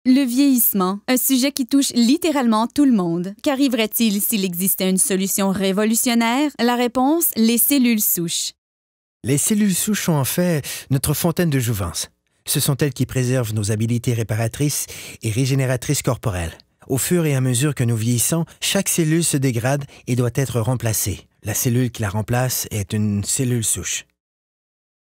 Le vieillissement, un sujet qui touche littéralement tout le monde. Qu'arriverait-il s'il existait une solution révolutionnaire? La réponse, les cellules souches. Les cellules souches sont en fait notre fontaine de jouvence. Ce sont elles qui préservent nos habiletés réparatrices et régénératrices corporelles. Au fur et à mesure que nous vieillissons, chaque cellule se dégrade et doit être remplacée. La cellule qui la remplace est une cellule souche.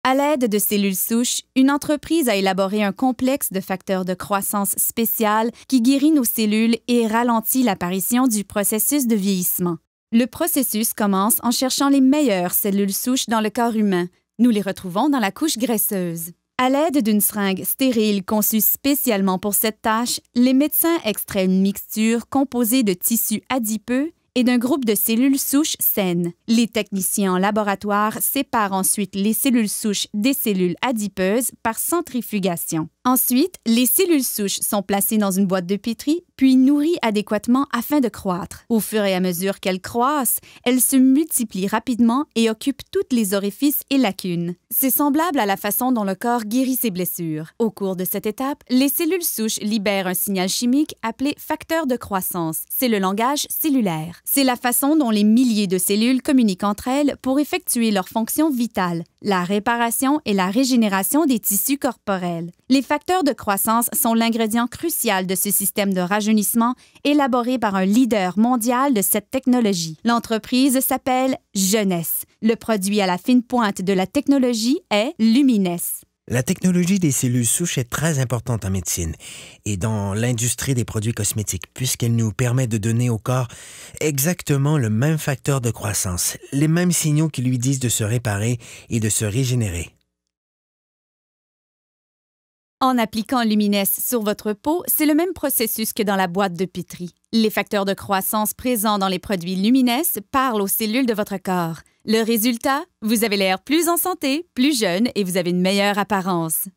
À l'aide de cellules souches, une entreprise a élaboré un complexe de facteurs de croissance spécial qui guérit nos cellules et ralentit l'apparition du processus de vieillissement. Le processus commence en cherchant les meilleures cellules souches dans le corps humain. Nous les retrouvons dans la couche graisseuse. À l'aide d'une seringue stérile conçue spécialement pour cette tâche, les médecins extraient une mixture composée de tissus adipeux et d'un groupe de cellules souches saines. Les techniciens en laboratoire séparent ensuite les cellules souches des cellules adipeuses par centrifugation. Ensuite, les cellules souches sont placées dans une boîte de pétri, puis nourries adéquatement afin de croître. Au fur et à mesure qu'elles croissent, elles se multiplient rapidement et occupent toutes les orifices et lacunes. C'est semblable à la façon dont le corps guérit ses blessures. Au cours de cette étape, les cellules souches libèrent un signal chimique appelé facteur de croissance. C'est le langage cellulaire. C'est la façon dont les milliers de cellules communiquent entre elles pour effectuer leurs fonctions vitales, la réparation et la régénération des tissus corporels. Les facteurs de croissance sont l'ingrédient crucial de ce système de rajeunissement élaboré par un leader mondial de cette technologie. L'entreprise s'appelle Jeunesse. Le produit à la fine pointe de la technologie est Lumines. La technologie des cellules souches est très importante en médecine et dans l'industrie des produits cosmétiques puisqu'elle nous permet de donner au corps exactement le même facteur de croissance, les mêmes signaux qui lui disent de se réparer et de se régénérer. En appliquant Lumines sur votre peau, c'est le même processus que dans la boîte de pétri. Les facteurs de croissance présents dans les produits Lumines parlent aux cellules de votre corps. Le résultat, vous avez l'air plus en santé, plus jeune et vous avez une meilleure apparence.